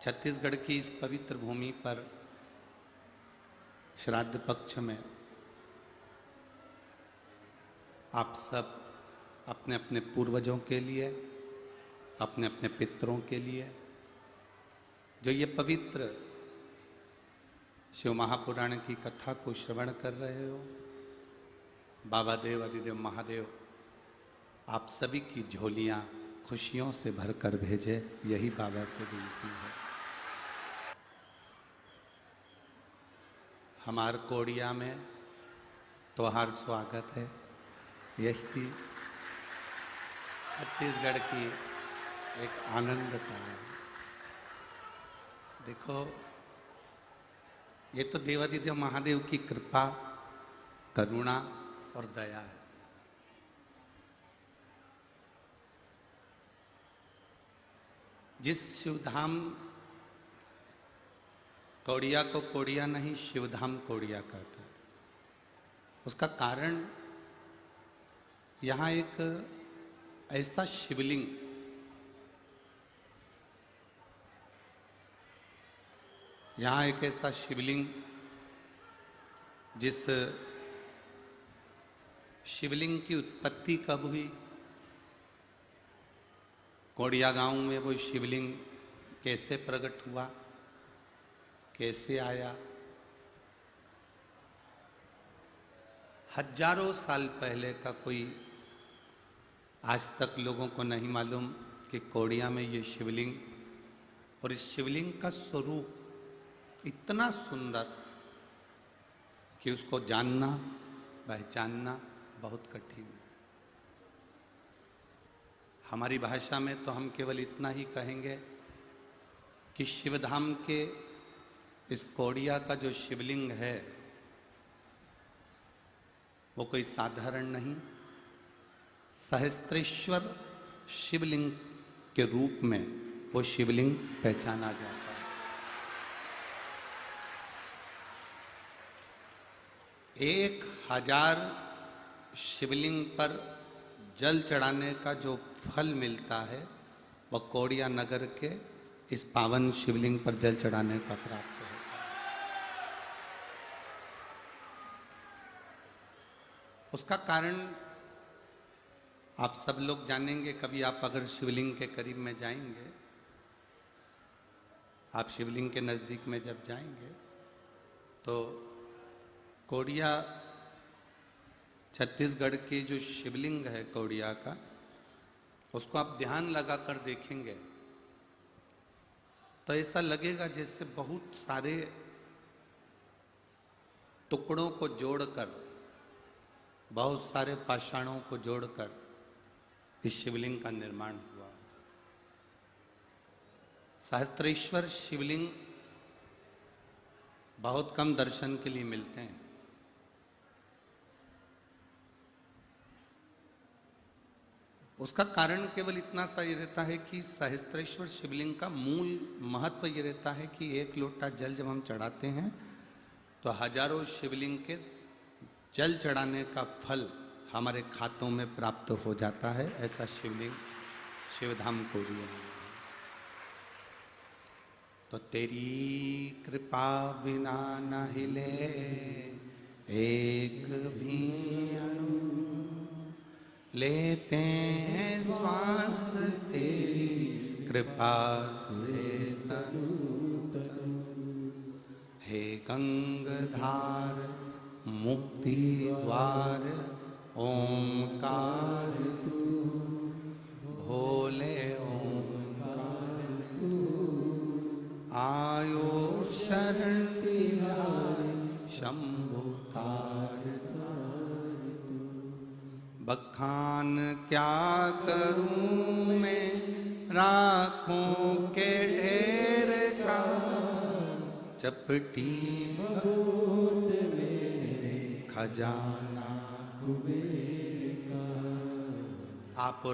छत्तीसगढ़ की इस पवित्र भूमि पर श्राद्ध पक्ष में आप सब अपने अपने पूर्वजों के लिए, अपने अपने पितरों के लिए जो ये पवित्र शिव महापुराण की कथा को श्रवण कर रहे हो, बाबा देव अधिदेव महादेव आप सभी की झोलियां खुशियों से भरकर भेजे, यही बाबा से विनती है। हमार कोड़िया में त्योहार स्वागत है, यही छत्तीसगढ़ की एक आनंदता है। देखो, ये तो देवाधिदेव महादेव की कृपा, करुणा और दया है। जिस शिवधाम कौड़िया को कौड़िया नहीं, शिवधाम कौड़िया कहते हैं। उसका कारण यहाँ एक ऐसा शिवलिंग, यहाँ एक ऐसा शिवलिंग जिस शिवलिंग की उत्पत्ति कब हुई, कौड़िया गांव में वो शिवलिंग कैसे प्रकट हुआ, कैसे आया, हजारों साल पहले का कोई आज तक लोगों को नहीं मालूम कि कौड़िया में ये शिवलिंग, और इस शिवलिंग का स्वरूप इतना सुंदर कि उसको जानना, पहचानना बहुत कठिन है। हमारी भाषा में तो हम केवल इतना ही कहेंगे कि शिवधाम के इस कौड़िया का जो शिवलिंग है वो कोई साधारण नहीं, सहस्त्रेश्वर शिवलिंग के रूप में वो शिवलिंग पहचाना जाता है। 1000 शिवलिंग पर जल चढ़ाने का जो फल मिलता है वह कौड़िया नगर के इस पावन शिवलिंग पर जल चढ़ाने का प्राप्त होता है। उसका कारण आप सब लोग जानेंगे। कभी आप अगर शिवलिंग के करीब में जाएंगे, आप शिवलिंग के नज़दीक में जब जाएंगे तो कौड़िया छत्तीसगढ़ की जो शिवलिंग है कौड़िया का, उसको आप ध्यान लगाकर देखेंगे तो ऐसा लगेगा जैसे बहुत सारे टुकड़ों को जोड़कर, बहुत सारे पाषाणों को जोड़कर इस शिवलिंग का निर्माण हुआ। सहस्त्रेश्वर शिवलिंग बहुत कम दर्शन के लिए मिलते हैं। उसका कारण केवल इतना सा ये रहता है कि सहस्त्रेश्वर शिवलिंग का मूल महत्व ये रहता है कि 1 लोटा जल जब हम चढ़ाते हैं तो हजारों शिवलिंग के जल चढ़ाने का फल हमारे खातों में प्राप्त हो जाता है। ऐसा शिवलिंग शिवधाम कौड़िया है। तो तेरी कृपा बिना न हिले एक भी अणु, लेते हैं श्वास तेरी कृपा से तनु तनु। हे गंगाधार मुक्ति द्वार ओंकार तू, भोले ओंकार तू। आयो शरण तिहारी शंभु तार तार तू। बखान क्या करूं मैं राखों के ढेर का, चपटी बहुत मेरे खजाना कुबेर का। आप